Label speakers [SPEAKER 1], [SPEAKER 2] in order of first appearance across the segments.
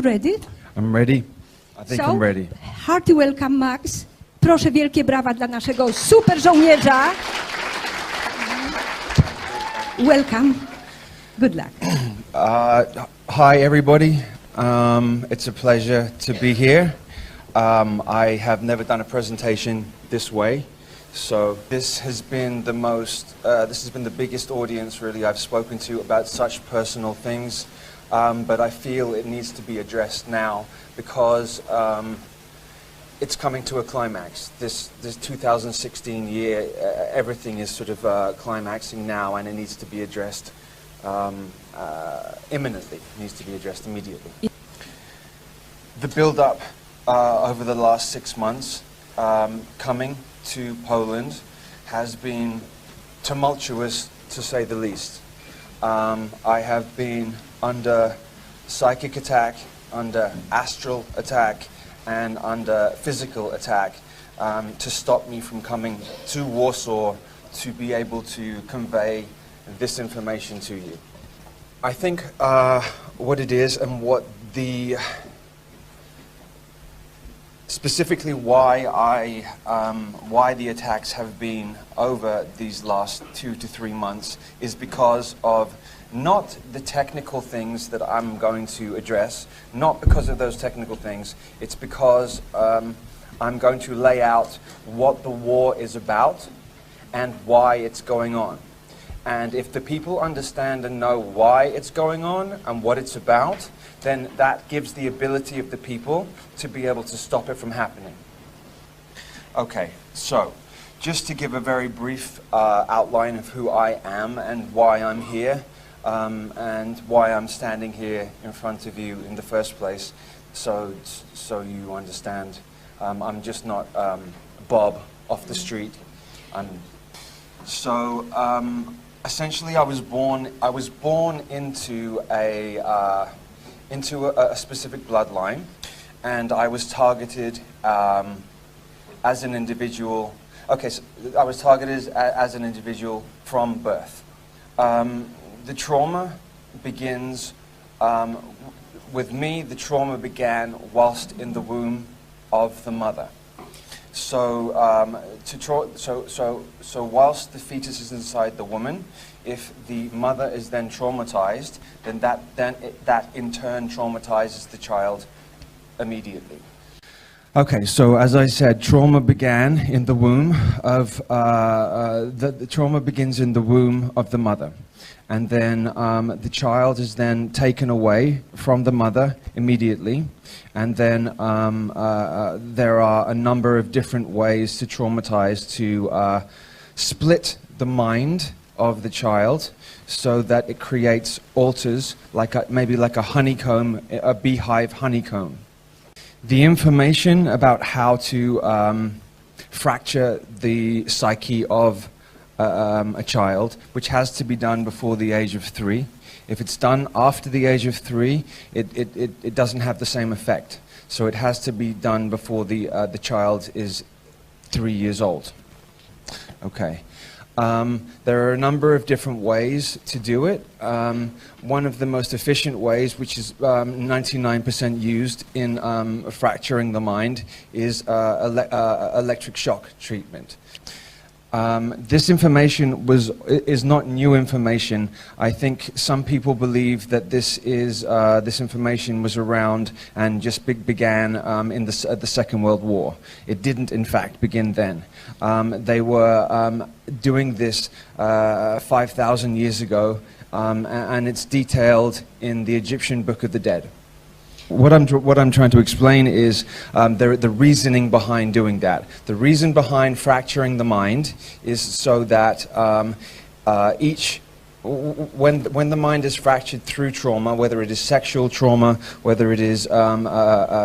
[SPEAKER 1] you ready?
[SPEAKER 2] I'm ready. I think I'm ready.
[SPEAKER 1] Hearty welcome, Max. Proszę wielkie brawa dla naszego super żołnierza. Welcome. Good luck.
[SPEAKER 2] Hi, everybody. It's a pleasure to be here. I have never done a presentation this way, so this has been the biggest audience really I've spoken to about such personal things. But I feel it needs to be addressed now because it's coming to a climax. This 2016 year, everything is sort of climaxing now, and it needs to be addressed imminently. It needs to be addressed immediately. The build-up over the last 6 months coming to Poland has been tumultuous, to say the least. I have been under psychic attack, under astral attack, and under physical attack to stop me from coming to Warsaw to be able to convey this information to you. I think what it is and what specifically why the attacks have been over these last 2 to 3 months is because of not the technical things that I'm going to address, not because of those technical things, it's because I'm going to lay out what the war is about and why it's going on. And if the people understand and know why it's going on and what it's about, then that gives the ability of the people to be able to stop it from happening. Okay, so just to give a very brief outline of who I am and why I'm here, and why I'm standing here in front of you in the first place, so you understand. I'm just not Bob off the street. Essentially, I was born into a specific bloodline, and I was targeted as an individual. Okay, so I was targeted as an individual from birth. The trauma begins with me. The trauma began whilst in the womb of the mother. So, whilst the fetus is inside the woman, if the mother is then traumatized, then that in turn traumatizes the child immediately. Okay, so as I said, trauma began in the womb of the trauma begins in the womb of the mother. And then the child is then taken away from the mother immediately. And then there are a number of different ways to traumatize, to split the mind of the child so that it creates alters, maybe like a honeycomb, a beehive honeycomb. The information about how to fracture the psyche of a child, which has to be done before the age of 3. If it's done after the age of 3, it doesn't have the same effect. So it has to be done before the child is 3 years old. Okay. There are a number of different ways to do it. One of the most efficient ways, which is 99% used in fracturing the mind, is electric shock treatment. This information is not new information. I think some people believe that this information was around and just began at the Second World War. It didn't, in fact, begin then. They were doing this 5,000 years ago, and it's detailed in the Egyptian Book of the Dead. What I'm trying to explain is the reasoning behind doing that. The reason behind fracturing the mind is so that when the mind is fractured through trauma, whether it is sexual trauma, whether it is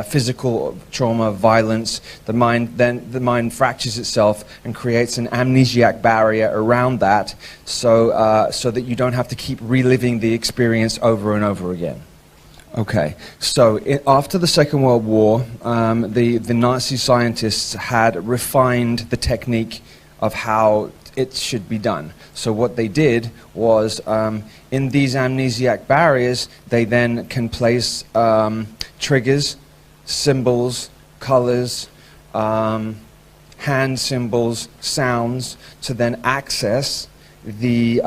[SPEAKER 2] physical trauma, violence, the mind fractures itself and creates an amnesiac barrier around that, so that you don't have to keep reliving the experience over and over again. Okay, so after the Second World War, the Nazi scientists had refined the technique of how it should be done. So what they did was, in these amnesiac barriers, they then can place triggers, symbols, colors, hand symbols, sounds, to then access the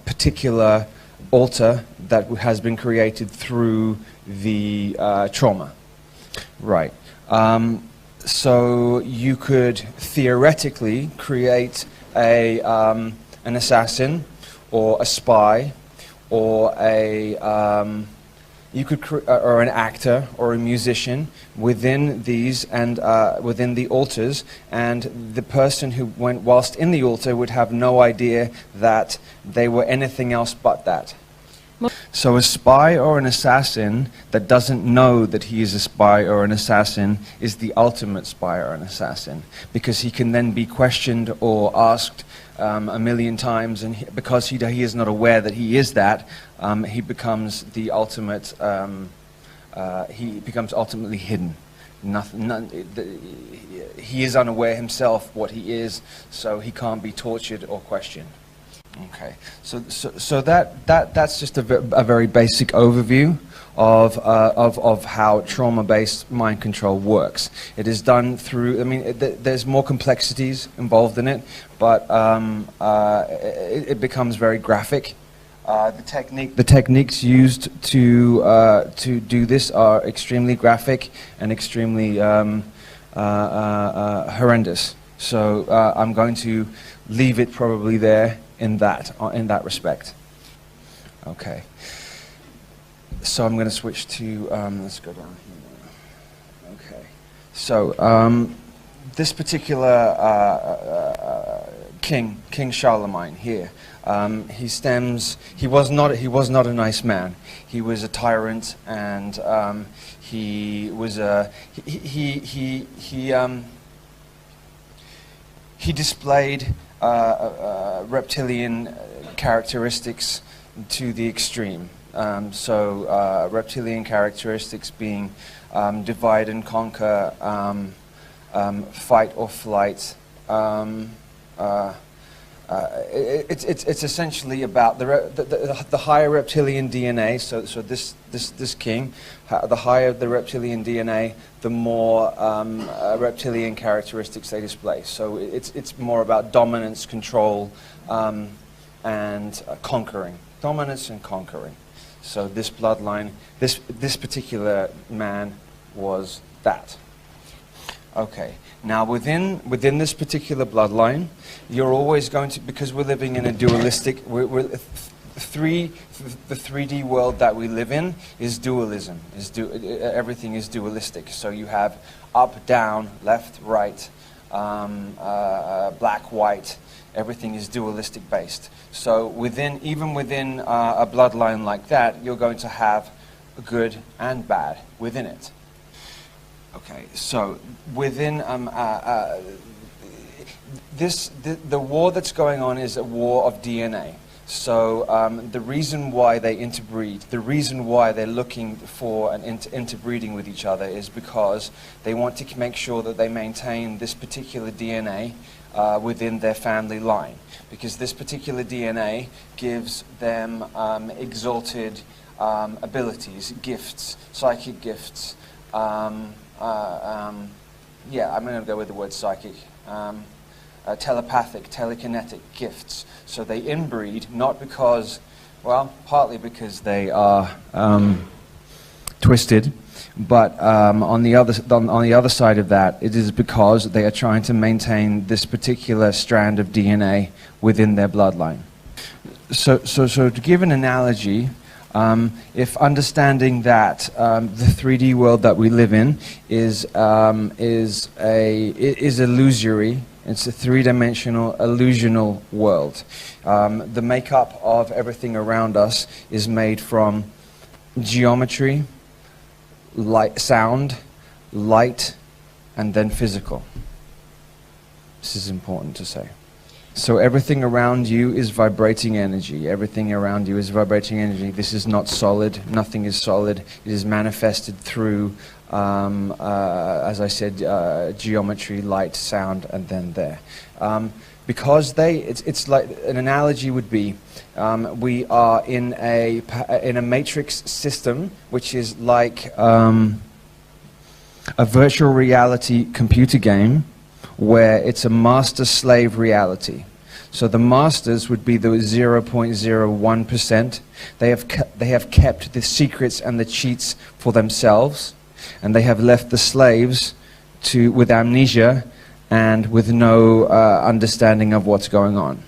[SPEAKER 2] particular altar that has been created through the trauma. Right. So you could theoretically create an assassin, or a spy, or or an actor or a musician within these and within the altars, and the person who went whilst in the altar would have no idea that they were anything else but that. So a spy or an assassin that doesn't know that he is a spy or an assassin is the ultimate spy or an assassin, because he can then be questioned or asked a million times, and because he is not aware that he is that, he becomes the ultimate. He becomes ultimately hidden. He is unaware himself what he is, so he can't be tortured or questioned. Okay, so that's just a very basic overview of how trauma-based mind control works. It is done through, I mean, there's more complexities involved in it, but it becomes very graphic. The techniques used to do this are extremely graphic and extremely horrendous. So I'm going to leave it probably there in that respect. Okay. So I'm going to switch to, let's go down here. Okay. So this particular King Charlemagne here, he was not a nice man. He was a tyrant, and he displayed reptilian characteristics to the extreme. Reptilian characteristics being divide and conquer, fight or flight. It's essentially about the higher reptilian DNA. So this king, the higher the reptilian DNA, the more reptilian characteristics they display. So it's more about dominance, control, and conquering. Dominance and conquering. So this bloodline, this particular man was that. Okay. Now within this particular bloodline, you're always going to, because we're living in a dualistic, the 3D world that we live in is dualism. Everything is dualistic. So you have up, down, left, right, black, white. Everything is dualistic based. So even within a bloodline like that, you're going to have good and bad within it. Okay, so within the war that's going on is a war of DNA. So the reason why they interbreed, the reason why they're looking for an interbreeding with each other is because they want to make sure that they maintain this particular DNA within their family line, because this particular DNA gives them exalted abilities, gifts, psychic gifts. Yeah, I'm going to go with the word psychic. Telepathic, telekinetic gifts. So they inbreed, not because, well, partly because they are twisted, but on the other side of that, it is because they are trying to maintain this particular strand of DNA within their bloodline. So to give an analogy, if understanding that the 3D world that we live in is illusory, it's a three-dimensional, illusional world. The makeup of everything around us is made from geometry, sound, light, and then physical. This is important to say. So everything around you is vibrating energy. Everything around you is vibrating energy. This is not solid. Nothing is solid. It is manifested through, as I said, geometry, light, sound, and then there. Because it's like an analogy would be, we are in a matrix system, which is like a virtual reality computer game where it's a master-slave reality. So the masters would be the 0.01%. They have kept the secrets and the cheats for themselves, and they have left the slaves with amnesia and with no understanding of what's going on.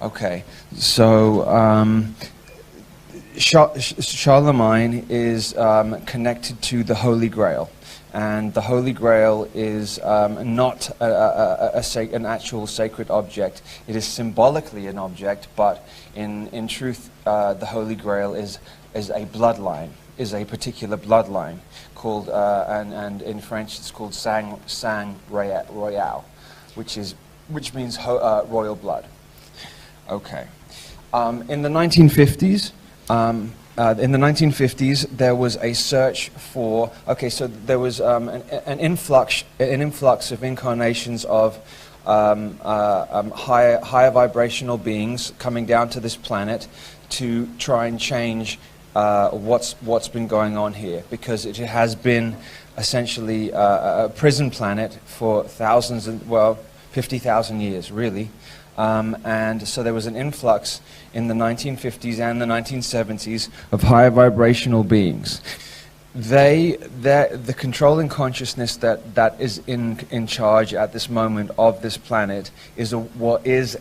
[SPEAKER 2] Okay, so Charlemagne is connected to the Holy Grail. And the Holy Grail is not an actual sacred object. It is symbolically an object, but in truth, the Holy Grail is a bloodline, is a particular bloodline called, and in French it's called sang royal, which means royal blood. Okay. In the 1950s, there was a search for. Okay, so there was an influx of incarnations of higher vibrational beings coming down to this planet to try and change what's been going on here, because it has been essentially a prison planet for 50,000 years, really. And so there was an influx in the 1950s and the 1970s of higher vibrational beings. The controlling consciousness that is in charge at this moment of this planet is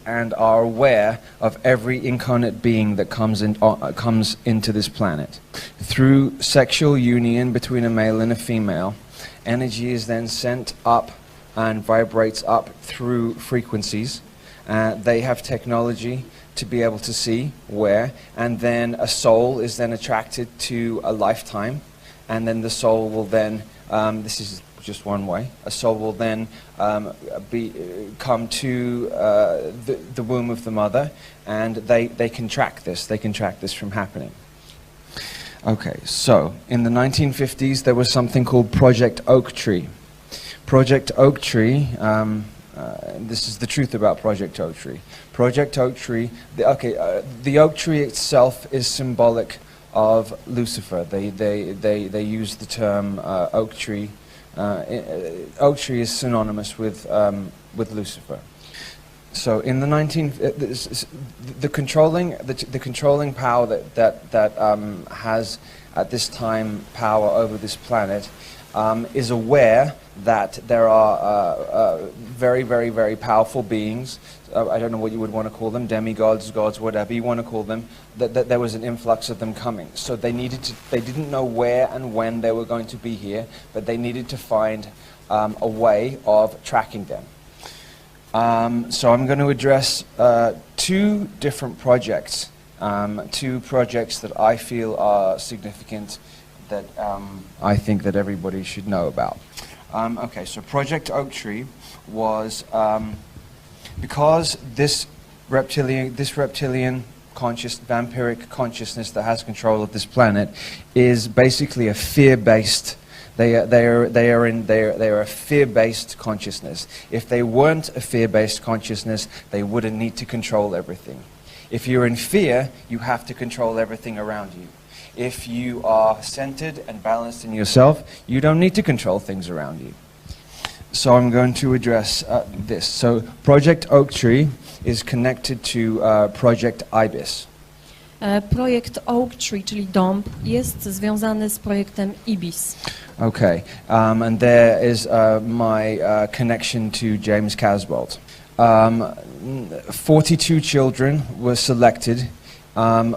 [SPEAKER 2] and are aware of every incarnate being that comes into this planet. Through sexual union between a male and a female, energy is then sent up and vibrates up through frequencies. They have technology to be able to see where, and then a soul is then attracted to a lifetime, and then the soul will then, this is just one way, a soul will then come to the womb of the mother, and they can track this from happening. Okay, so in the 1950s there was something called Project Oak Tree. Project Oak Tree, this is the truth about Project Oak Tree. Project Oak Tree, the oak tree itself is symbolic of Lucifer. They use the term oak tree. Oak tree is synonymous with Lucifer. So in the the controlling power that has at this time power over this planet is aware that there are very, very, very powerful beings. I don't know what you would want to call them, demigods, gods, whatever you want to call them. That there was an influx of them coming. So they didn't know where and when they were going to be here, but they needed to find a way of tracking them. So I'm going to address two different projects, two projects that I feel are significant, that I think that everybody should know about. Okay, so Project Oak Tree was because this reptilian vampiric consciousness that has control of this planet is basically a fear-based. They are a fear-based consciousness. If they weren't a fear-based consciousness, they wouldn't need to control everything. If you're in fear, you have to control everything around you. If you are centered and balanced in yourself, you don't need to control things around you. So I'm going to address this. So Project Oak Tree is connected to Project Ibis.
[SPEAKER 3] Projekt Oak Tree, czyli dąb, jest związany z projektem Ibis.
[SPEAKER 2] Okay, and there is my connection to James Casbolt. 42 children were selected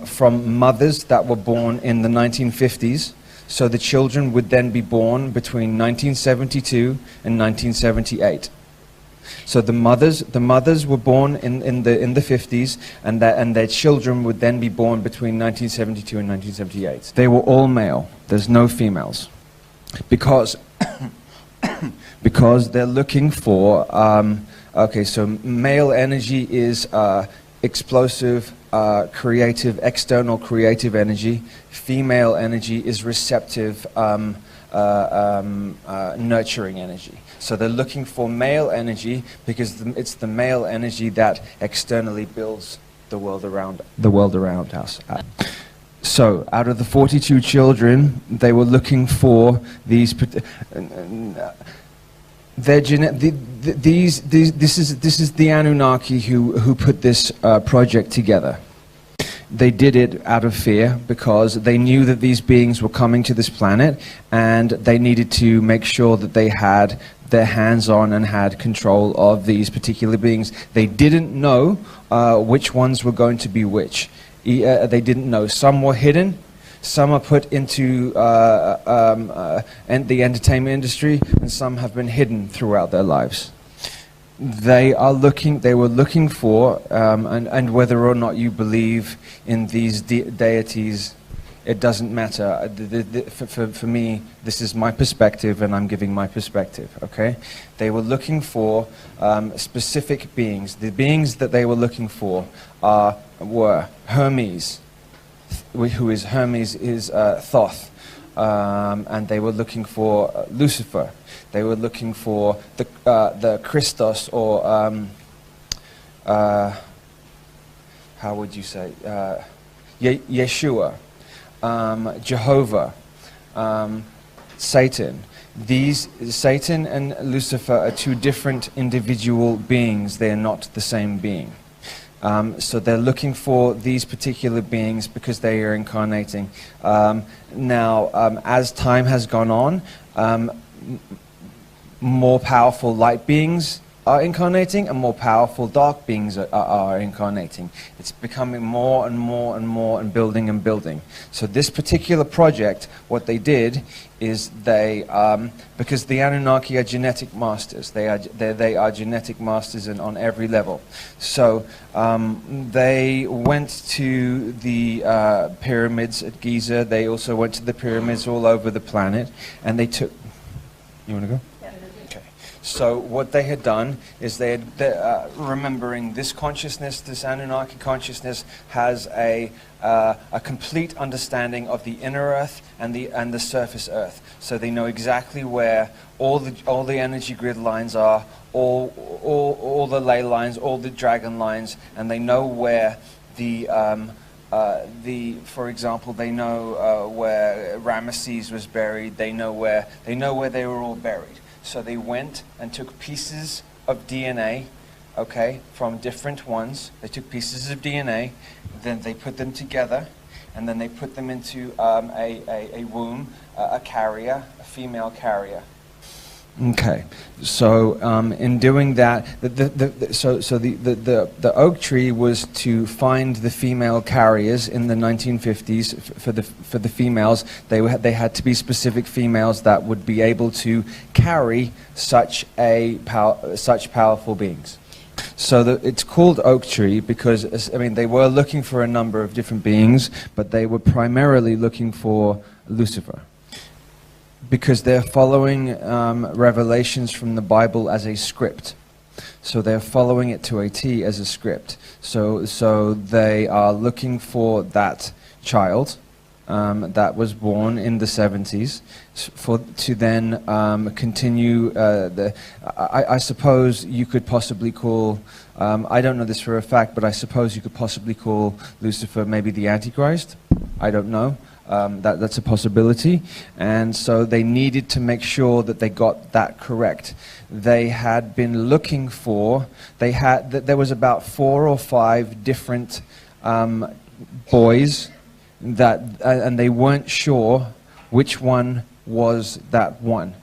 [SPEAKER 2] from mothers that were born in the 1950s. So the children would then be born between 1972 and 1978. So the mothers were born in the 50s, and their children would then be born between 1972 and 1978. They were all male. There's no females, because they're looking for. Okay, so male energy is explosive, creative, external creative energy. Female energy is receptive, nurturing energy. So they're looking for male energy because it's the male energy that externally builds the world around us. So, out of the 42 children, they were looking for these. This is the Anunnaki who put this project together. They did it out of fear because they knew that these beings were coming to this planet, and they needed to make sure that they had their hands on and had control of these particular beings. They didn't know which ones were going to be which. They didn't know. Some were hidden, some are put into the entertainment industry, and some have been hidden throughout their lives. They were looking for, and whether or not you believe in these deities, it doesn't matter. For me, this is my perspective, and I'm giving my perspective, okay? They were looking for specific beings. The beings that they were looking for were Hermes, who is Thoth, and they were looking for Lucifer. They were looking for the Christos, or how would you say, Yeshua, Jehovah, Satan. Satan and Lucifer are two different individual beings. They are not the same being. So they're looking for these particular beings because they are incarnating. Now, as time has gone on, more powerful light beings are incarnating, and more powerful dark beings are incarnating. It's becoming more and more and more, and building. So this particular project, what they did is they, because the Anunnaki are genetic masters, they are genetic masters on every level. So they went to the pyramids at Giza. They also went to the pyramids all over the planet, and they took. You want to go? So what they had done is they had, remembering this consciousness, this Anunnaki consciousness, has a complete understanding of the inner earth and the surface earth. So they know exactly where all the energy grid lines are, all the ley lines, all the dragon lines, and they know where for example, they know where Ramesses was buried. They know where they were all buried. So they went and took pieces of DNA, okay, from different ones. They took pieces of DNA, then they put them together, and then they put them into a womb, a carrier, a female carrier. Okay, so in doing that, the oak tree was to find the female carriers in the 1950s. For the females, they had to be specific females that would be able to carry such powerful beings. So it's called oak tree because, I mean, they were looking for a number of different beings, but they were primarily looking for Lucifer, because they're following revelations from the Bible as a script. So they're following it to a T as a script. So they are looking for that child that was born in the 70s to then continue I suppose you could possibly call, I don't know this for a fact, but I suppose you could possibly call Lucifer maybe the Antichrist. I don't know. That's a possibility, and so they needed to make sure that they got that correct. They had been looking for, there was about 4 or 5 different boys that, and they weren't sure which one was that one.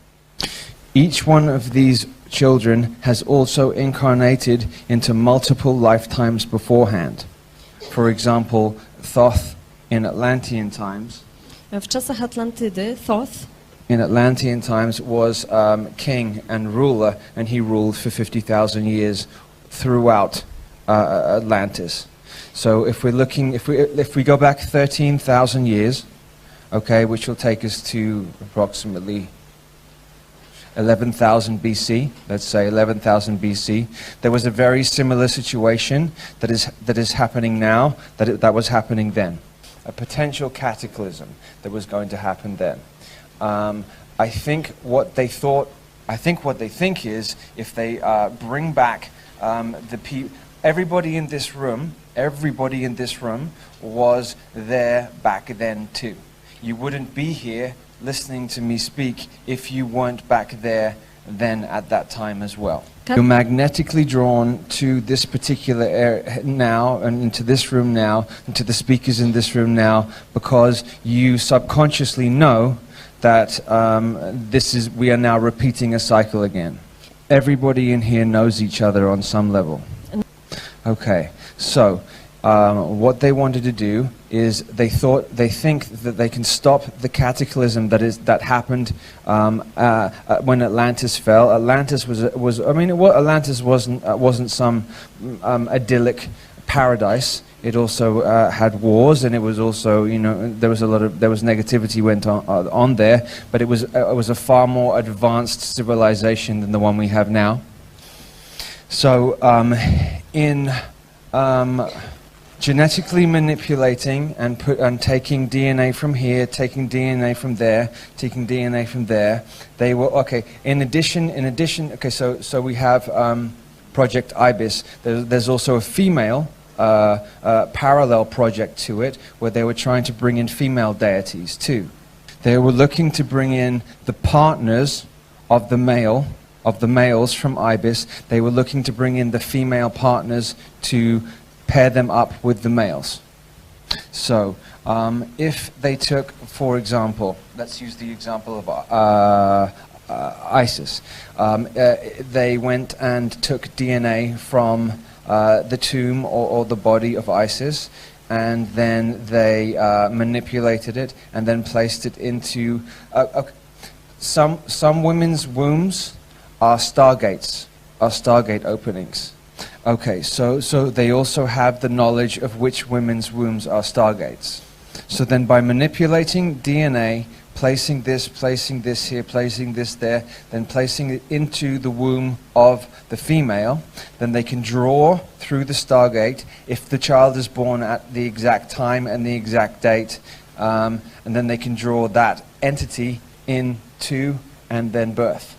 [SPEAKER 2] Each one of these children has also incarnated into multiple lifetimes beforehand. For example, Thoth in Atlantean times.
[SPEAKER 3] W czasach Atlantydy Thoth
[SPEAKER 2] in Atlantean times was king and ruler, and he ruled for 50,000 years throughout Atlantis. So if we're looking, if we go back 13,000 years, okay, which will take us to approximately 11,000 BC, let's say 11,000 BC, there was a very similar situation that is happening now that was happening then. A potential cataclysm that was going to happen then. I think what they think is, if they bring back everybody in this room was there back then too. You wouldn't be here listening to me speak if you weren't back there then at that time as well. You're magnetically drawn to this particular area now, and into this room now, and to the speakers in this room now, because you subconsciously know that we are now repeating a cycle again. Everybody in here knows each other on some level. Okay, so what they wanted to do is they think that they can stop the cataclysm that happened when Atlantis fell. Atlantis Atlantis wasn't some idyllic paradise. It also had wars, and it was also, there was negativity went on there, but it was a far more advanced civilization than the one we have now. So genetically manipulating and taking DNA from here, taking DNA from there, taking DNA from there. They were okay. In addition. Okay, so we have Project Ibis. There's also a female parallel project to it, where they were trying to bring in female deities too. They were looking to bring in the partners of the males from Ibis. They were looking to bring in the female partners to pair them up with the males. So if they took, for example, let's use the example of Isis. They went and took DNA from the tomb or the body of Isis, and then they manipulated it and then placed it into some women's wombs are stargates, are stargate openings. Okay, so they also have the knowledge of which women's wombs are stargates. So then by manipulating DNA, placing this here, placing this there, then placing it into the womb of the female, then they can draw through the stargate if the child is born at the exact time and the exact date, and then they can draw that entity into and then birth.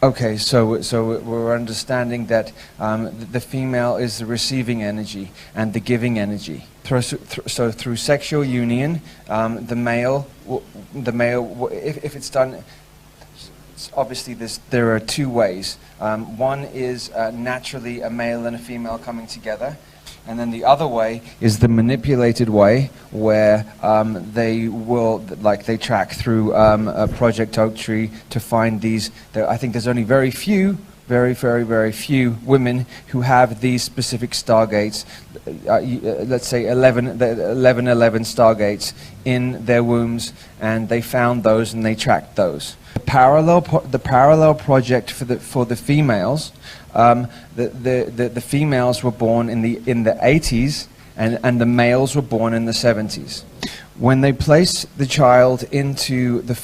[SPEAKER 2] Okay, so we're understanding that the female is the receiving energy and the giving energy. So through sexual union, the male, if it's done, obviously there are two ways. One is naturally a male and a female coming together. And then the other way is the manipulated way, where they track through a Project Oak Tree to find these. I think there's only very few women who have these specific stargates. Let's say 11 stargates in their wombs, and they found those and they tracked those. The parallel project for the females. The females were born in the 80s, and the males were born in the 70s. When they place the child into the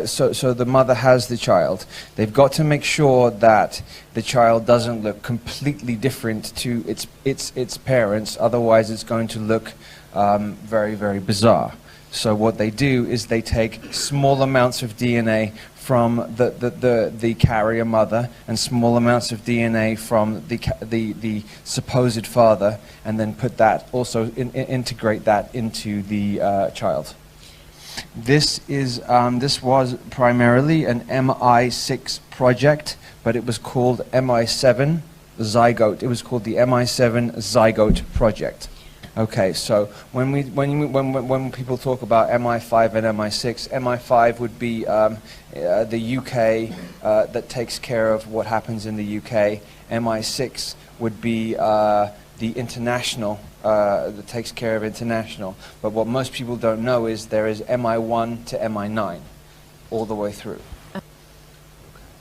[SPEAKER 2] so the mother has the child, they've got to make sure that the child doesn't look completely different to its parents, otherwise it's going to look very, very bizarre. So what they do is they take small amounts of DNA from the carrier mother and small amounts of DNA from the supposed father, and then put that also integrate that into the child. This was primarily an MI6 project, but it was called MI7 Zygote. It was called the MI7 Zygote project. Okay, so when people talk about MI5 and MI6, MI5 would be the UK that takes care of what happens in the UK. MI6 would be the international that takes care of international. But what most people don't know is there is MI1 to MI9 all the way through.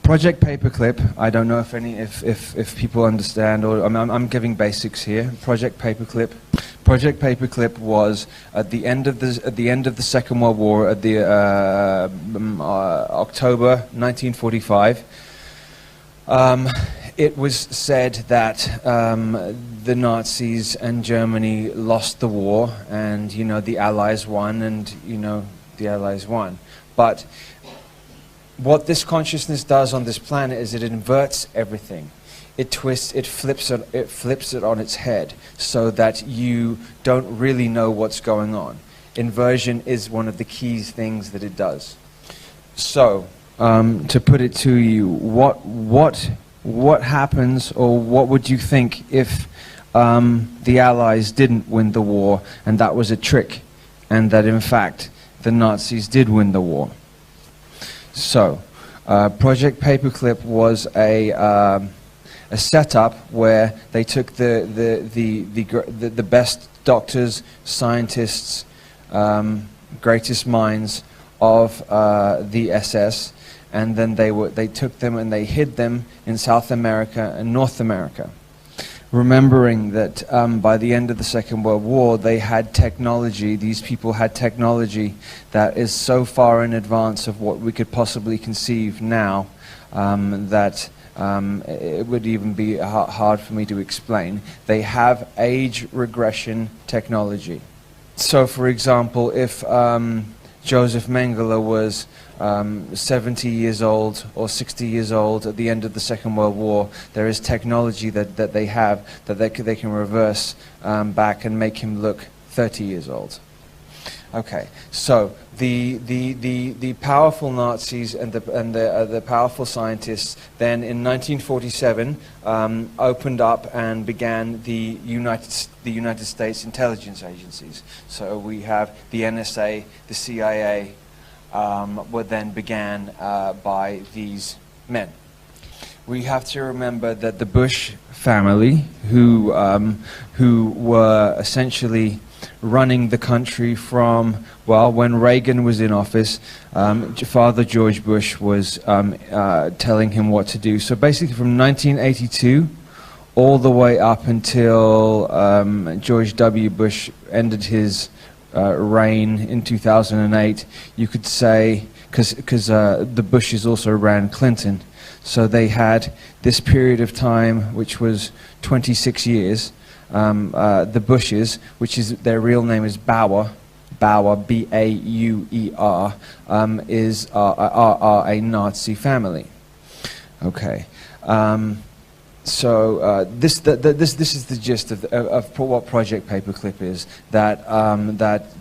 [SPEAKER 2] Project Paperclip, I don't know if people understand, or I'm giving basics here. Project Paperclip was at the end of the Second World War, at the October 1945. It was said that the Nazis and Germany lost the war, and the Allies won, and the Allies won. But what this consciousness does on this planet is it inverts everything. it twists, it flips it on its head, so that you don't really know what's going on. Inversion is one of the key things that it does. So, to put it to you, what happens, or what would you think if the Allies didn't win the war, and that was a trick, and that in fact the Nazis did win the war? So, Project Paperclip was a setup where they took the best doctors, scientists, greatest minds of the SS, and then they took them and they hid them in South America and North America, remembering that by the end of the Second World War they had technology, these people had technology that is so far in advance of what we could possibly conceive now, that it would even be hard for me to explain. They have age regression technology. So for example, if Joseph Mengele was 70 years old or 60 years old at the end of the Second World War, there is technology that they have that they can reverse back and make him look 30 years old. Okay, so the powerful Nazis and the powerful scientists then in 1947 opened up and began the United States intelligence agencies. So we have the NSA, the CIA, were then began by these men. We have to remember that the Bush family, who were essentially running the country from, well, when Reagan was in office, Father George Bush was telling him what to do. So basically from 1982 all the way up until George W. Bush ended his reign in 2008, you could say, because the Bushes also ran Clinton, so they had this period of time which was 26 years. The Bushes, which is their real name is Bauer, B-A-U-E-R, are a Nazi family. Okay. So this is the gist of what Project Paperclip is. That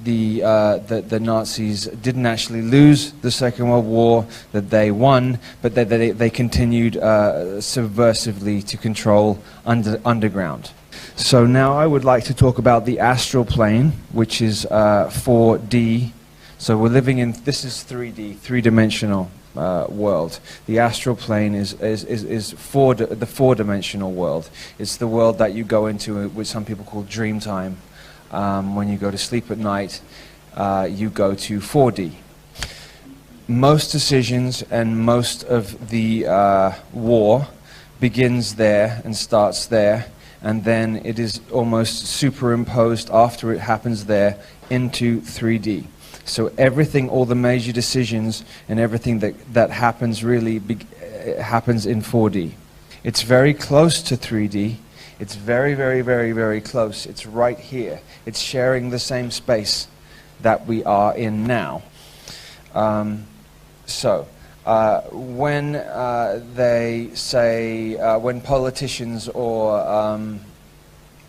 [SPEAKER 2] the Nazis didn't actually lose the Second World War. That they won, but they continued subversively to control underground. So now I would like to talk about the astral plane, which is 4D. So we're living in, this is 3D, three-dimensional world. The astral plane is the four-dimensional world. It's the world that you go into, which some people call dream time. When you go to sleep at night, you go to 4D. Most decisions and most of the war begins there and starts there, and then it is almost superimposed after it happens there into 3D. So everything, all the major decisions and everything that happens really happens in 4D. It's very close to 3D. It's very, very, very, very close. It's right here. It's sharing the same space that we are in now. When they say, when politicians or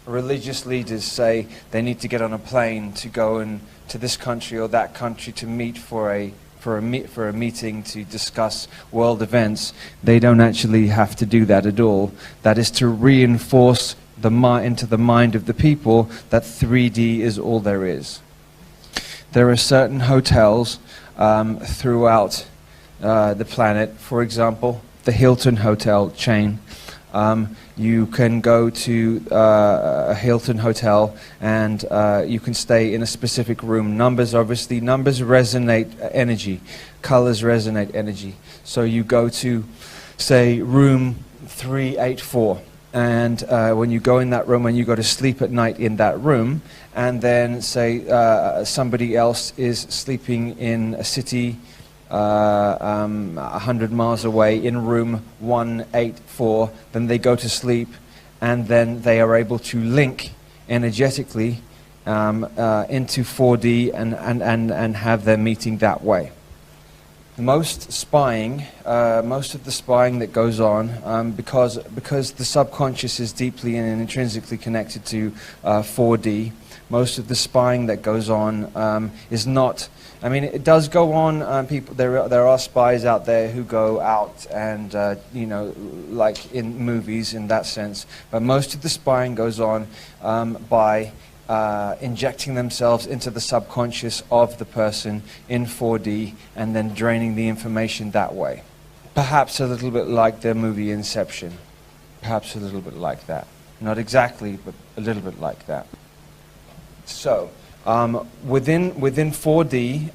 [SPEAKER 2] religious leaders say they need to get on a plane to go to this country or that country to meet for a meeting to discuss world events, they don't actually have to do that at all. That is to reinforce into the mind of the people that 3D is all there is. There are certain hotels throughout the planet, for example, the Hilton hotel chain. You can go to a Hilton hotel and you can stay in a specific room. Numbers resonate energy, colors resonate energy. So you go to, say, room 384, and when you go in that room and you go to sleep at night in that room, and then say somebody else is sleeping in a city 100 miles away in room 184, then they go to sleep, and then they are able to link energetically into 4D and have their meeting that way. most of the spying that goes on, because the subconscious is deeply and intrinsically connected to 4D, most of the spying that goes on is not. I mean, it does go on. People, there are spies out there who go out and you know, like in movies in that sense. But most of the spying goes on by injecting themselves into the subconscious of the person in 4D and then draining the information that way. Perhaps a little bit like the movie Inception. Perhaps a little bit like that. Not exactly, but a little bit like that. So, within 4D,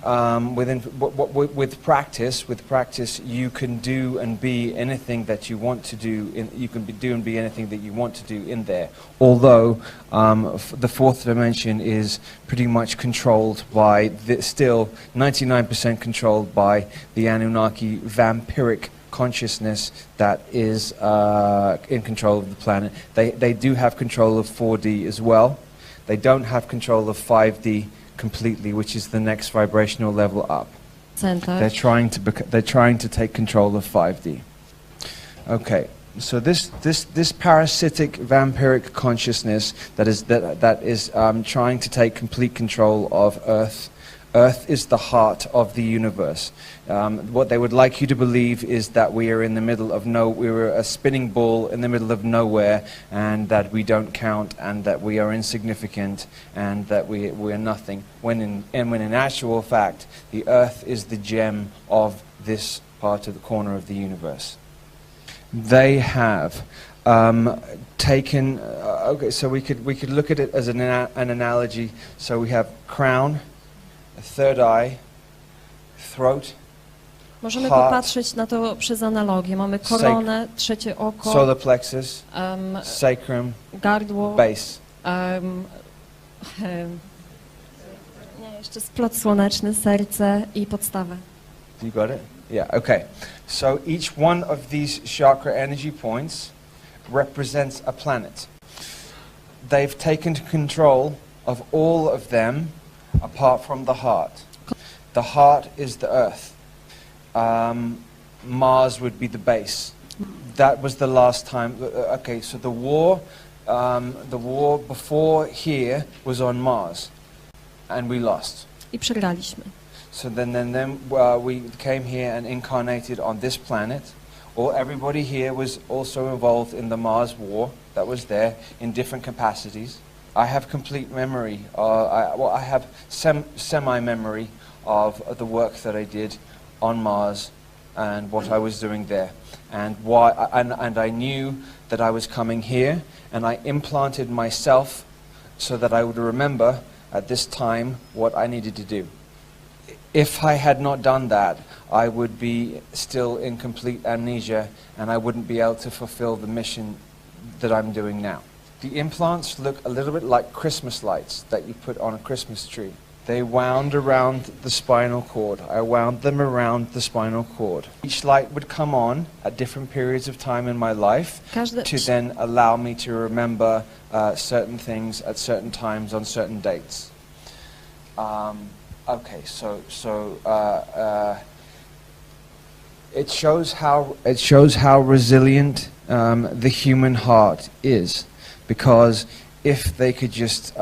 [SPEAKER 2] with practice, you can do and be anything that you want to do. You can do and be anything that you want to do in there. Although the fourth dimension is pretty much controlled by still 99% controlled by the Anunnaki vampiric consciousness that is in control of the planet. They do have control of 4D as well. They don't have control of 5D completely, which is the next vibrational level up. They're trying to take control of 5D. Okay, so this parasitic vampiric consciousness that is trying to take complete control of Earth. Earth is the heart of the universe. What they would like you to believe is that we are in the middle of we're a spinning ball in the middle of nowhere, and that we don't count, and that we are insignificant, and that we are nothing. When in actual fact, the Earth is the gem of this part of the corner of the universe. They have taken. Okay, so we could look at it as an analogy. So we have crown, a third eye, throat,
[SPEAKER 3] Możemy
[SPEAKER 2] heart,
[SPEAKER 3] popatrzeć na to przez analogię. Mamy koronę, trzecie oko,
[SPEAKER 2] solar plexus, sacrum,
[SPEAKER 3] gardło,
[SPEAKER 2] base.
[SPEAKER 3] Nie, jeszcze splot słoneczny, serce i podstawę.
[SPEAKER 2] You got it? Yeah, okay. So each one of these chakra energy points represents a planet. They've taken control of all of them apart from the heart. The heart is the Earth. Mars would be the base. That was the last time. Okay, so the war before here was on Mars, and we lost.
[SPEAKER 3] I przegraliśmy.
[SPEAKER 2] So then we came here and incarnated on this planet. Everybody here was also involved in the Mars war that was there in different capacities. I have complete memory. I have semi-memory of the work that I did on Mars and what I was doing there, and why. And I knew that I was coming here, and I implanted myself so that I would remember at this time what I needed to do. If I had not done that, I would be still in complete amnesia, and I wouldn't be able to fulfill the mission that I'm doing now. The implants look a little bit like Christmas lights that you put on a Christmas tree. They wound around the spinal cord. I wound them around the spinal cord. Each light would come on at different periods of time in my life to then allow me to remember certain things at certain times on certain dates. Okay, so it shows how resilient the human heart is, because if they could just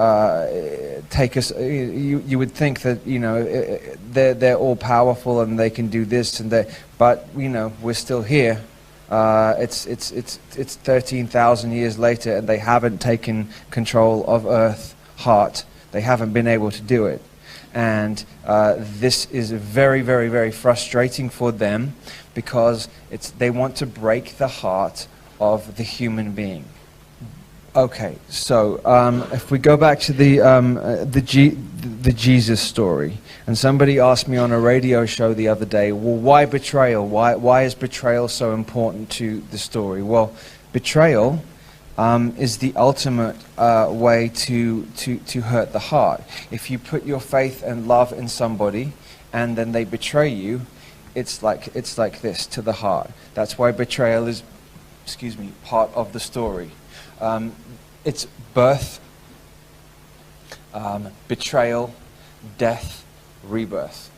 [SPEAKER 2] take us, you would think that, you know, they're all powerful and they can do this and that, but you know, we're still here. It's 13,000 years later, and they haven't taken control of Earth, heart. They haven't been able to do it. And this is very, very, very frustrating for them, because they want to break the heart of the human being. Okay, so if we go back to the Jesus story, and somebody asked me on a radio show the other day, well, why betrayal? Why is betrayal so important to the story? Well, betrayal is the ultimate way to hurt the heart. If you put your faith and love in somebody, and then they betray you, it's like this to the heart. That's why betrayal is, part of the story. It's birth, betrayal, death, rebirth.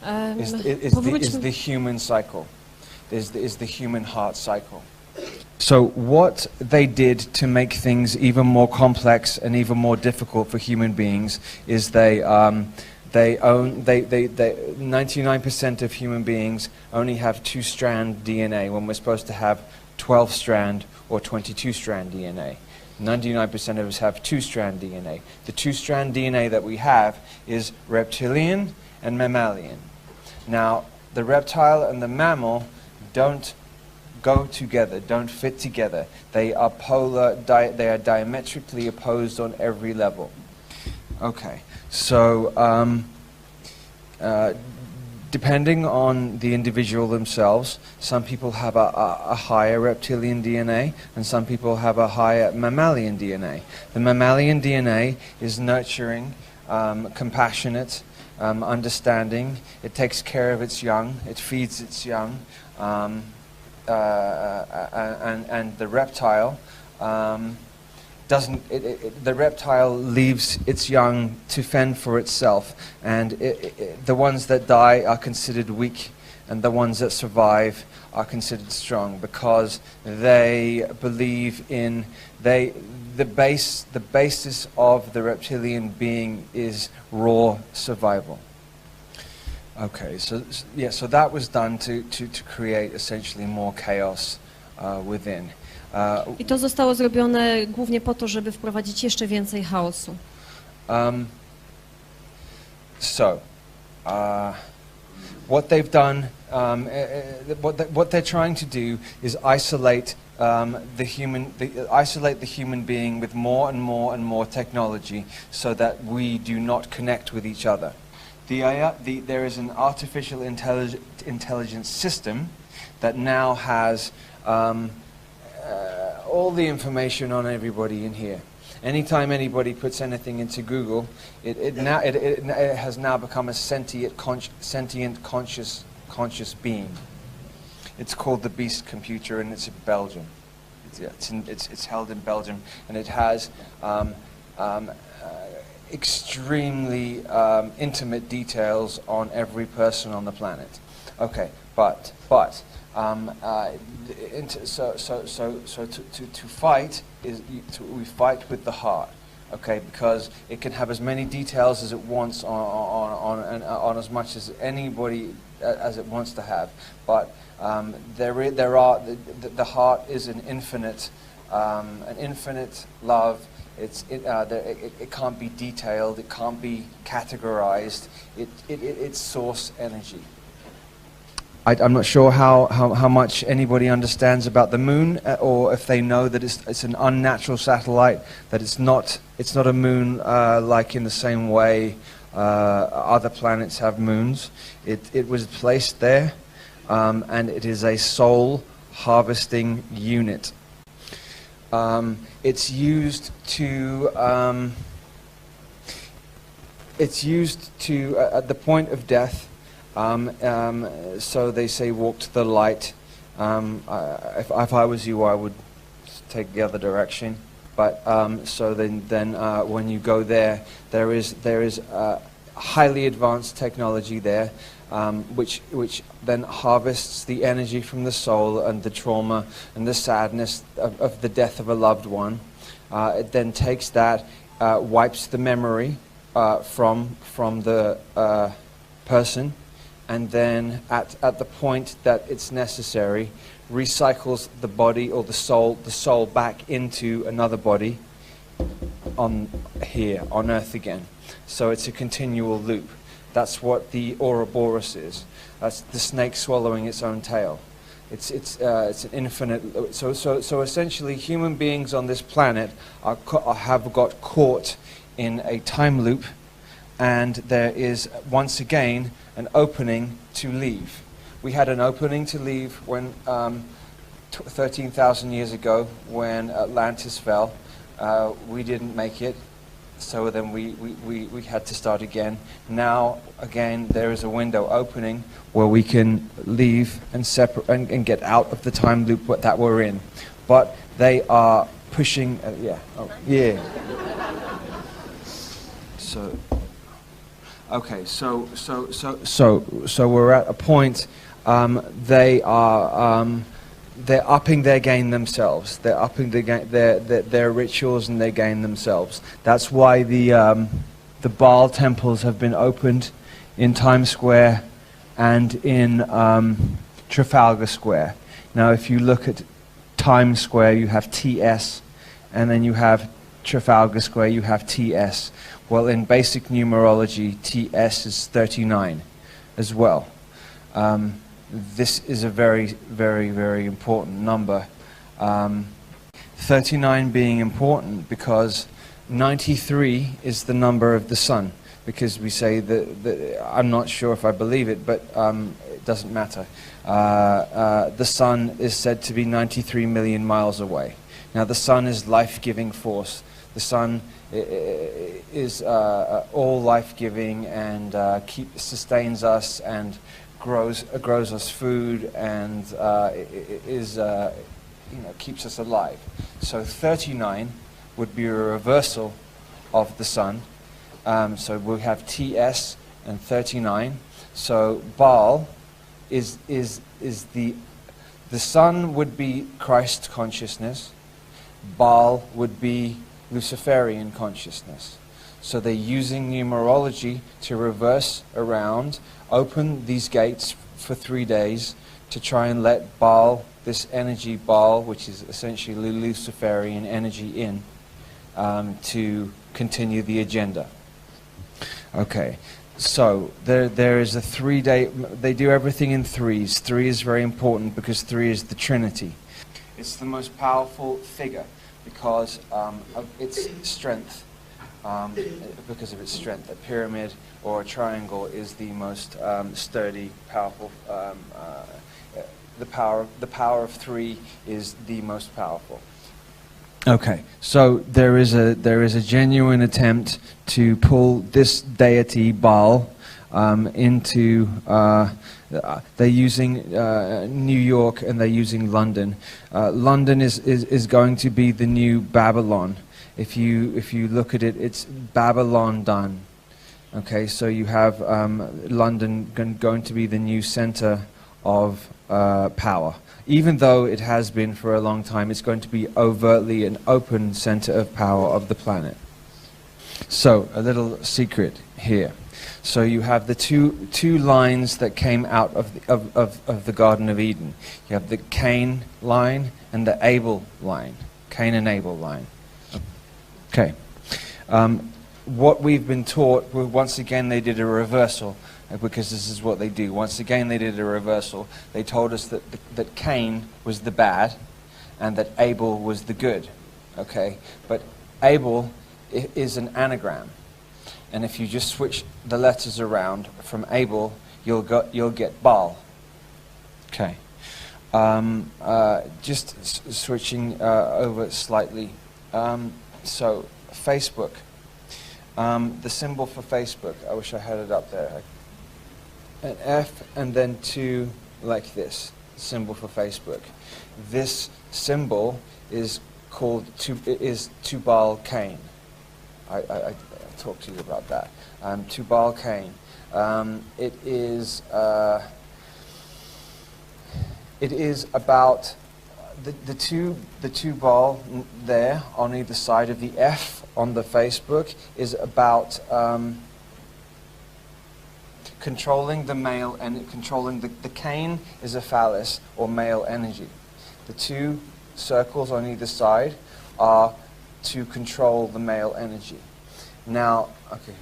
[SPEAKER 2] is the human cycle, is the human heart cycle. So what they did to make things even more complex and even more difficult for human beings is 99% of human beings only have 2-strand DNA when we're supposed to have 12-strand or 22-strand DNA. 99% of us have 2-strand DNA. The 2-strand DNA that we have is reptilian and mammalian. Now, the reptile and the mammal don't go together, don't fit together. They are they are diametrically opposed on every level. Okay, so depending on the individual themselves, some people have a higher reptilian DNA and some people have a higher mammalian DNA. The mammalian DNA is nurturing, compassionate, understanding. It takes care of its young, it feeds its young, and the reptile the reptile leaves its young to fend for itself, and the ones that die are considered weak, and the ones that survive are considered strong, because they believe in the basis of the reptilian being is raw survival. Okay, so that was done to create essentially more chaos within.
[SPEAKER 3] I to zostało zrobione głównie po to, żeby wprowadzić jeszcze więcej chaosu.
[SPEAKER 2] What they've done, what they're trying to do is isolate the human being with more and more and more technology, so that we do not connect with each other. There is an artificial intelligence system that now has all the information on everybody in here. Anytime anybody puts anything into Google, it has now become a sentient conscious being. It's called the Beast computer, and it's in Belgium. It's held in Belgium, and it has extremely intimate details on every person on the planet. Okay, but to fight we fight with the heart, okay, because it can have as many details as it wants on as much as anybody as it wants to have, but the heart is an infinite love. It can't be detailed, it can't be categorized. It's source energy. I'm not sure how much anybody understands about the moon, or if they know that it's an unnatural satellite, that it's not a moon like in the same way other planets have moons. It was placed there, and it is a soul harvesting unit. It's used to at the point of death. So they say walk to the light. If I was you, I would take the other direction. But so then when you go there, there is highly advanced technology there, which then harvests the energy from the soul and the trauma and the sadness of the death of a loved one. It then takes that, wipes the memory from the person, and then at the point that it's necessary, recycles the body or the soul back into another body on Earth again. So it's a continual loop. That's what the Ouroboros is. That's the snake swallowing its own tail. It's an infinite. So essentially, human beings on this planet have got caught in a time loop, and there is once again an opening to leave. We had an opening to leave when 13,000 years ago, when Atlantis fell. We didn't make it, so then we had to start again. Now again there is a window opening where we can leave and separate and get out of the time loop that we're in. But they are pushing. So Okay, so we're at a point. They're upping their game themselves. They're upping their rituals and their game themselves. That's why the Baal temples have been opened in Times Square and in Trafalgar Square. Now, if you look at Times Square, you have TS, and then you have Trafalgar Square, you have TS. Well, in basic numerology, TS is 39 as well. This is a very, very, very important number. 39 being important because 93 is the number of the sun. Because we say that I'm not sure if I believe it, but it doesn't matter. The sun is said to be 93 million miles away. Now, the sun is life-giving force. The sun is all life-giving and sustains us and grows us food and keeps us alive. So 39 would be a reversal of the sun. So we have TS and 39. So Baal is the sun would be Christ consciousness. Baal would be Luciferian consciousness. So they're using numerology to reverse around, open these gates for 3 days to try and let Baal, this energy Baal, which is essentially Luciferian energy, in to continue the agenda. Okay, so there is a 3-day, they do everything in threes. 3 is very important because 3 is the Trinity. It's the most powerful figure because of its strength. Because of its strength, a pyramid or a triangle is the most sturdy, powerful. The power of 3 is the most powerful. Okay, so there is a genuine attempt to pull this deity Baal into. They're using New York and they're using London. London is going to be the new Babylon. If you look at it, it's Babylon done. Okay, so you have London going to be the new center of power. Even though it has been for a long time, it's going to be overtly an open center of power of the planet. So, a little secret here. So you have the two lines that came out of the Garden of Eden. You have the Cain line and the Abel line. Cain and Abel line. Okay. What we've been taught, once again they did a reversal, because this is what they do. Once again they did a reversal. They told us that Cain was the bad and that Abel was the good. Okay? But Abel is an anagram. And if you just switch the letters around from Abel, you'll get Baal. Okay. Just switching over slightly. So, Facebook. The symbol for Facebook, I wish I had it up there. An F and then 2 like this, symbol for Facebook. This symbol is called Tubal Cain. I talked to you about that. Tubal Cain. It is about the two ball there on either side of the F on the Facebook is about controlling the male and controlling the Cain is a phallus or male energy. The 2 circles on either side are to control the male energy. Now, okay,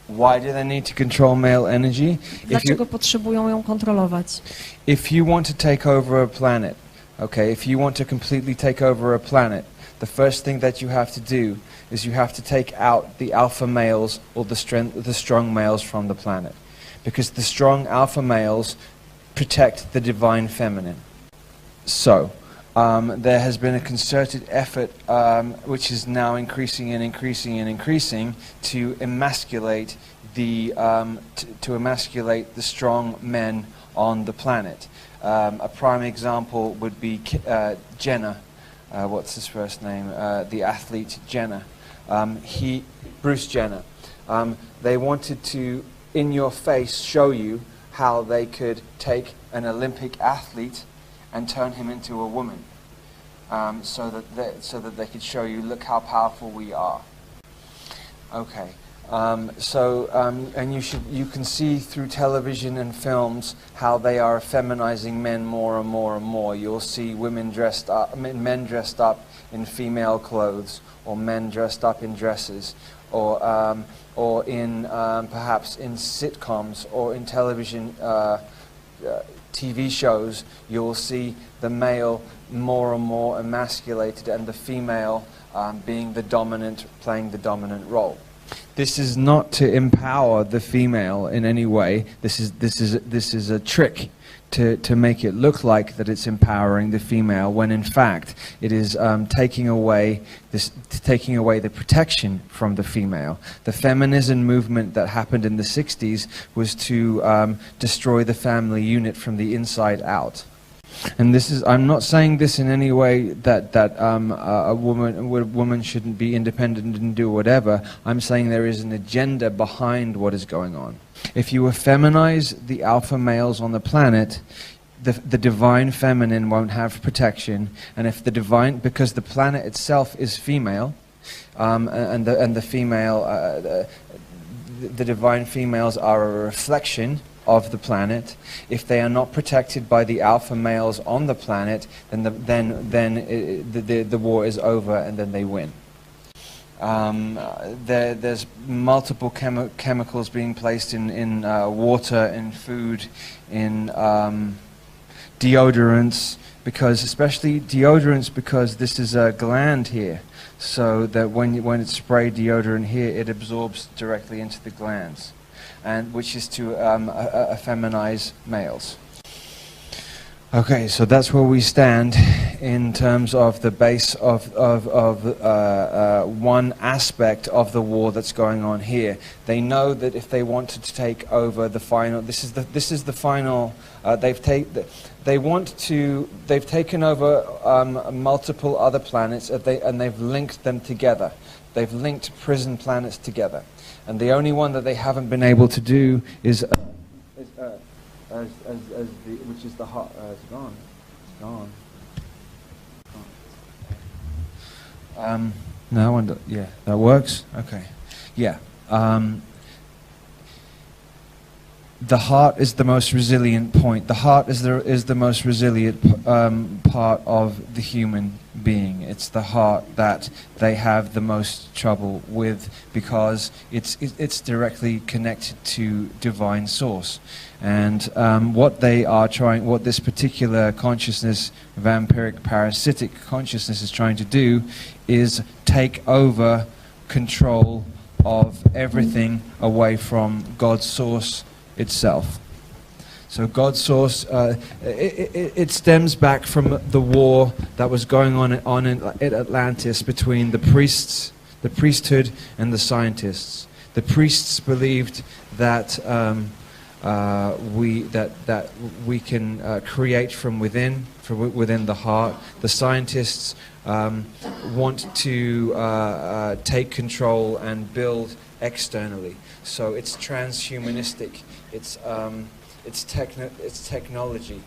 [SPEAKER 2] why do they need to control male energy?
[SPEAKER 3] Dlaczego potrzebują ją kontrolować?
[SPEAKER 2] If you want to take over a planet, okay, if you want to completely take over a planet, the first thing that you have to do is you have to take out the alpha males or the strong males from the planet. Because the strong alpha males protect the divine feminine. So, there has been a concerted effort, which is now increasing and increasing and increasing, to emasculate the strong men on the planet. A prime example would be Jenner. What's his first name? The athlete Jenner. Bruce Jenner. They wanted to in your face show you how they could take an Olympic athlete and turn him into a woman, so that they could show you, look how powerful we are. Okay, and you can see through television and films how they are feminizing men more and more and more. You'll see men dressed up in female clothes, or men dressed up in dresses, or in perhaps in sitcoms or in television TV shows. You'll see the male more and more emasculated, and the female being the dominant, playing the dominant role. This is not to empower the female in any way. This is a trick to make it look like that it's empowering the female, when in fact it is taking away the protection from the female. The feminism movement that happened in the 60s was to destroy the family unit from the inside out. And this is, I'm not saying this in any way that a woman shouldn't be independent and do whatever. I'm saying there is an agenda behind what is going on. If you effeminize the alpha males on the planet, the divine feminine won't have protection, and if the divine, because the planet itself is female, and the female, the divine females are a reflection of the planet. If they are not protected by the alpha males on the planet, then the war is over, and then they win. There's multiple chemicals being placed in water, in food, in deodorants, because especially deodorants, because this is a gland here, so that when it's sprayed deodorant here, it absorbs directly into the glands, and which is to effeminize males. Okay, so that's where we stand in terms of the base of one aspect of the war that's going on here. They know that if they wanted to take over the final, this is the final. They've taken over multiple other planets, and they've linked them together. They've linked prison planets together, and the only one that they haven't been able to do is. Which is the hot, it's gone. No, I wonder, yeah, that works? Okay. Yeah. The heart is the most resilient point. The heart is the most resilient part of the human being. It's the heart that they have the most trouble with, because it's directly connected to divine source. And what this particular consciousness, vampiric parasitic consciousness, is trying to do is take over control of everything away from God's source itself. So God's source, it stems back from the war that was going on in Atlantis between the priests, the priesthood, and the scientists. The priests believed that we can create from within the heart. The scientists want to take control and build externally. So it's transhumanistic. It's technology.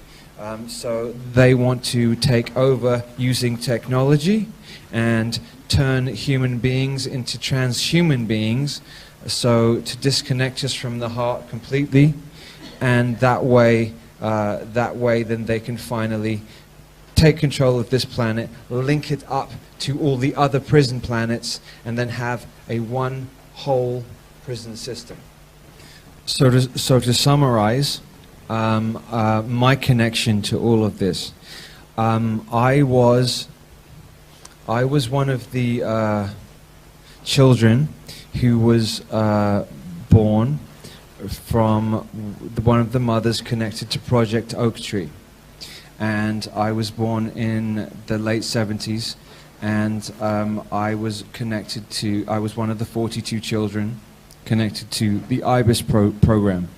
[SPEAKER 2] So they want to take over using technology and turn human beings into transhuman beings, so to disconnect us from the heart completely, and that way then they can finally take control of this planet, link it up to all the other prison planets, and then have a one whole prison system. So to summarize my connection to all of this, I was one of the children who was born from one of the mothers connected to Project Oak Tree, and I was born in the late 70s, and I was one of the 42 children connected to the IBIS program.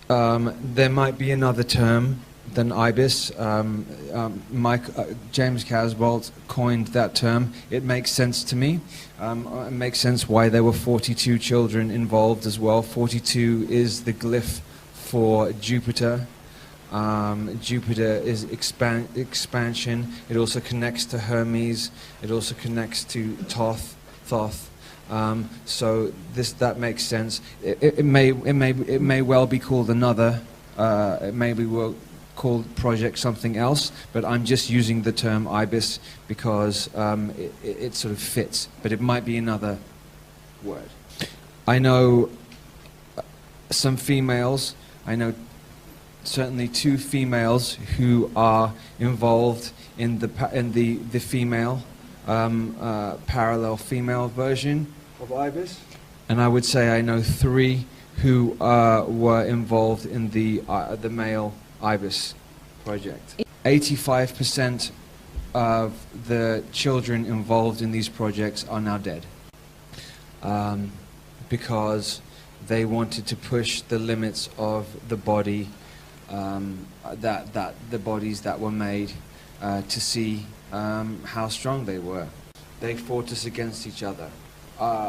[SPEAKER 2] There might be another term than ibis. James Casbolt coined that term. It makes sense to me. It makes sense why there were 42 children involved as well. 42 is the glyph for Jupiter. Jupiter is expansion. It also connects to Hermes. It also connects to Thoth. So that makes sense. It may well be called another. It may be called project something else, but I'm just using the term ibis because it sort of fits. But it might be another word. I know some females. I know certainly 2 females who are involved in the female parallel female version of ibis, and I would say I know 3 who were involved in the male ibis project. 85% of the children involved in these projects are now dead because they wanted to push the limits of the body, the bodies that were made, to see how strong they were. They fought us against each other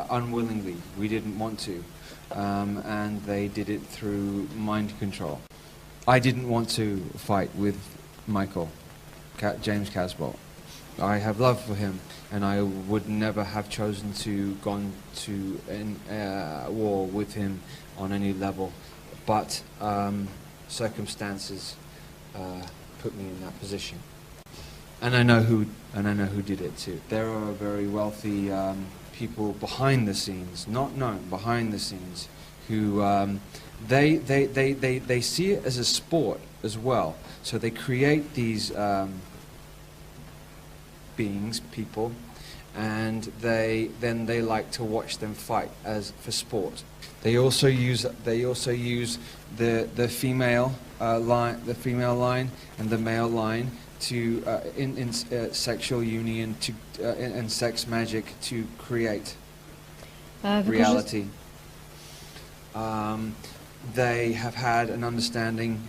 [SPEAKER 2] unwillingly. We didn't want to, and they did it through mind control. I didn't want to fight with James Casbolt. I have love for him, and I would never have chosen to gone to war with him on any level. But circumstances put me in that position, and I know who did it too. There are very wealthy people behind the scenes, not known, behind the scenes, who they see it as a sport as well. So they create these beings, people, and they like to watch them fight for sport. They also use the female line, and the male line to in sexual union and sex magic to create reality. They have had an understanding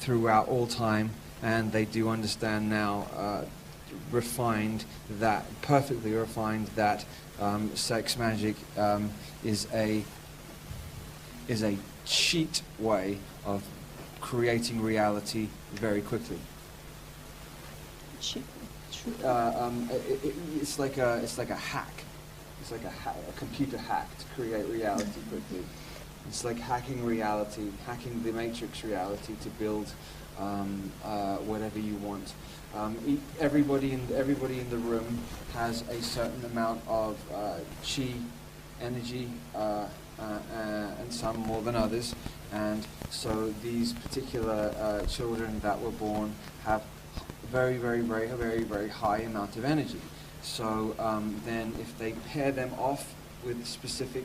[SPEAKER 2] throughout all time, and they do understand now, perfectly refined, that sex magic is a cheat way of creating reality very quickly. It's like a hack. It's like a computer hack to create reality quickly. It's like hacking reality, hacking the matrix reality to build whatever you want. Everybody in the room has a certain amount of chi energy, and some more than others. And so these particular children that were born have very, very, very, very, very high amount of energy. So then if they pair them off with specific,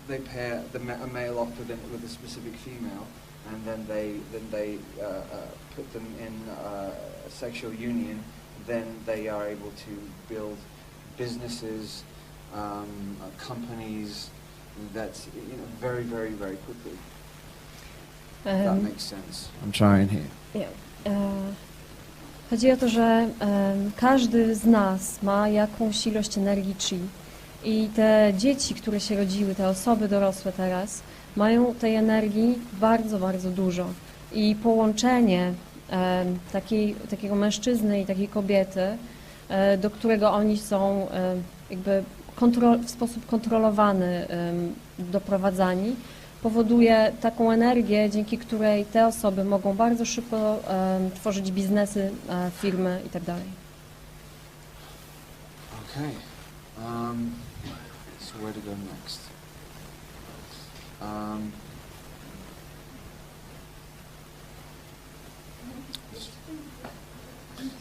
[SPEAKER 2] they pair a male off with a specific female, and then they put them in a sexual union, then they are able to build businesses, companies, that's very, very, very quickly. That makes sense. I'm trying here.
[SPEAKER 3] Chodzi o to, że każdy z nas ma jakąś ilość energii chi i te dzieci, które się rodziły, te osoby dorosłe teraz, mają tej energii bardzo, bardzo dużo. I połączenie takiego mężczyzny i takiej kobiety, do którego oni są jakby w sposób kontrolowany doprowadzani, powoduje taką energię, dzięki której te osoby mogą bardzo szybko tworzyć biznesy, firmy itd.
[SPEAKER 2] Okay. So where to go next?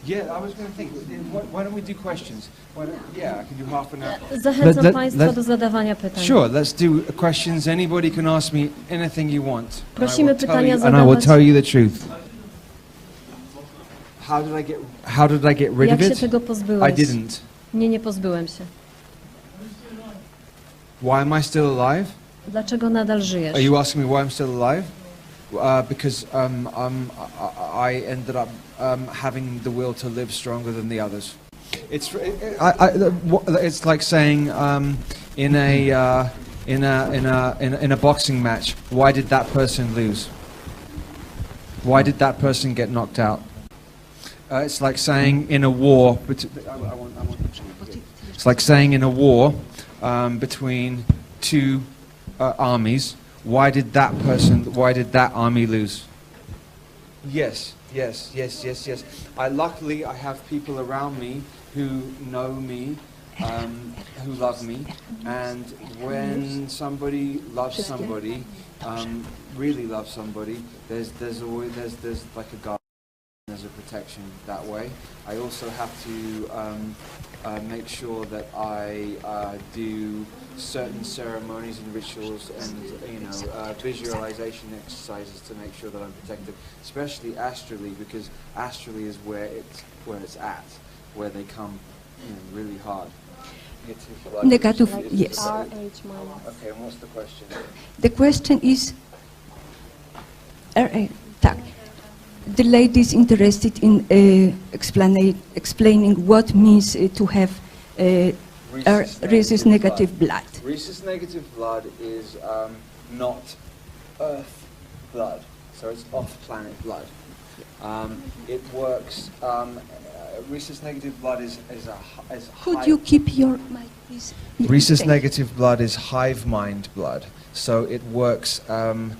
[SPEAKER 2] Yeah, I was going to think, why don't we do questions? Yeah, I can do half an hour.
[SPEAKER 3] Zachęcam Państwa do zadawania pytań.
[SPEAKER 2] Sure, let's do questions. Anybody can ask me anything you want.
[SPEAKER 3] Prosimy pytania
[SPEAKER 2] and I will
[SPEAKER 3] zadawać.
[SPEAKER 2] tell you the truth. How did I get rid of
[SPEAKER 3] Jak się
[SPEAKER 2] it?
[SPEAKER 3] tego pozbyłeś?
[SPEAKER 2] I didn't.
[SPEAKER 3] Nie pozbyłem się.
[SPEAKER 2] Why am I still alive?
[SPEAKER 3] Dlaczego nadal żyjesz?
[SPEAKER 2] Are you asking me why I'm still alive? because I ended up having the will to live stronger than the others. It's like saying in a boxing match, why did that person lose? Why did that person get knocked out? It's like saying in a war. It's like saying in a war between two armies. Why did that army lose? Yes. Luckily I have people around me who know me, who love me, and when somebody loves somebody, really loves somebody, there's like a guard, there's a protection that way. I also have to make sure that I do certain ceremonies and rituals and visualization exercises to make sure that I'm protected, especially astrally, because astrally is where it's at, where they come really hard.
[SPEAKER 1] Negative, yes.
[SPEAKER 2] Okay, and what's the question?
[SPEAKER 1] The question is, tak. The lady is interested in explaining what means to have rhesus negative blood.
[SPEAKER 2] Rhesus negative blood is not Earth blood, so it's off-planet blood. It works. Rhesus negative blood is
[SPEAKER 1] Could you keep your mic, please?
[SPEAKER 2] Rhesus negative blood is hive mind blood, so it works as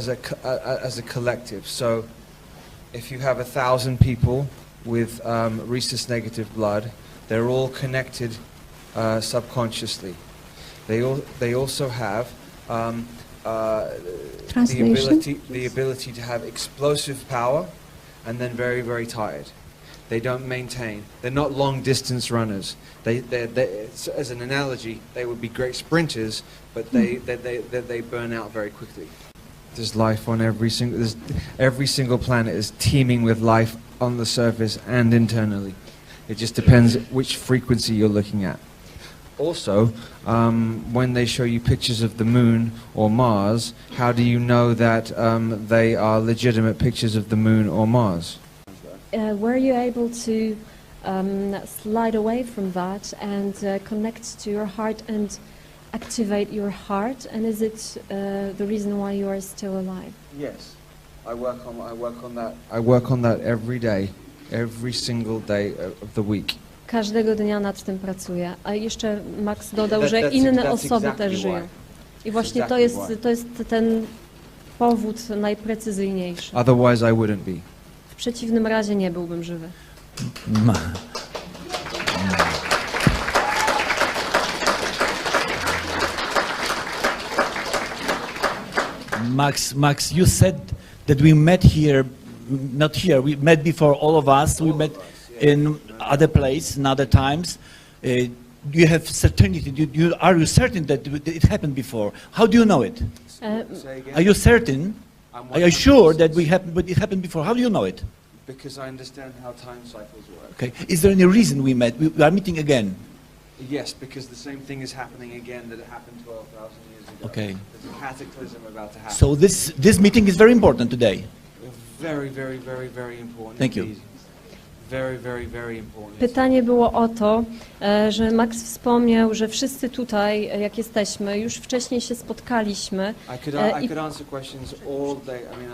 [SPEAKER 2] a collective. So if you have 1,000 people with rhesus negative blood, they're all connected subconsciously. They also have the ability to have explosive power, and then very, very tired. They don't maintain. They're not long distance runners. As an analogy, they would be great sprinters, but they burn out very quickly. There's life on every single planet is teeming with life on the surface and internally. It just depends which frequency you're looking at. Also, when they show you pictures of the moon or Mars, how do you know that they are legitimate pictures of the moon or Mars?
[SPEAKER 3] Were you able to slide away from that and connect to your heart and activate your heart? And is it the reason why you are still alive?
[SPEAKER 2] Yes, I work on that. I work on that every day, every single day of the week.
[SPEAKER 3] Każdego dnia nad tym pracuję. A jeszcze Max dodał, że inne osoby też żyją. I właśnie to jest ten powód najprecyzyjniejszy.
[SPEAKER 2] Otherwise I wouldn't be.
[SPEAKER 3] W przeciwnym razie nie byłbym żywy.
[SPEAKER 4] Max, you said that we met here, not here, we met before, all of us, we met in other place, in other times. You have certainty, are you certain that it happened before? How do you know it? Are you certain? Are you sure that it happened before? How do you know it?
[SPEAKER 2] Because I understand how time cycles work.
[SPEAKER 4] Okay. Is there any reason we met? We are meeting again.
[SPEAKER 2] Yes, because the same thing is happening again that it happened 12,000 years ago.
[SPEAKER 4] Okay.
[SPEAKER 2] There's a cataclysm about to happen.
[SPEAKER 4] So this meeting is very important today.
[SPEAKER 2] Very, very, very, very important.
[SPEAKER 4] Thank you.
[SPEAKER 2] Very, very, very important.
[SPEAKER 3] Pytanie było o to, że Max wspomniał, że wszyscy tutaj, jak jesteśmy, już wcześniej się spotkaliśmy.
[SPEAKER 2] I could answer questions all day. I mean,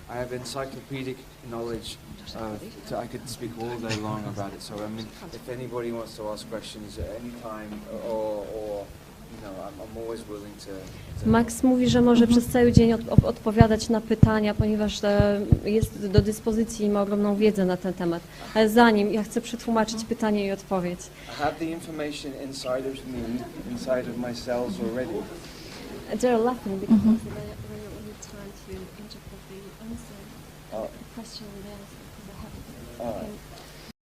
[SPEAKER 2] I have encyclopedic knowledge. I could speak all day long about it. So I mean, if anybody wants to ask questions at any time, or you know, I'm always willing to.
[SPEAKER 3] Max mówi, że może przez cały dzień odpowiadać na pytania, ponieważ jest do dyspozycji i ma ogromną wiedzę na ten temat. Ale zanim, ja chcę przetłumaczyć pytanie i odpowiedź.
[SPEAKER 2] I have the information inside of me, inside of my cells already.
[SPEAKER 3] They're laughing because when you try to interpret the answer, the question and the answer, because I haven't.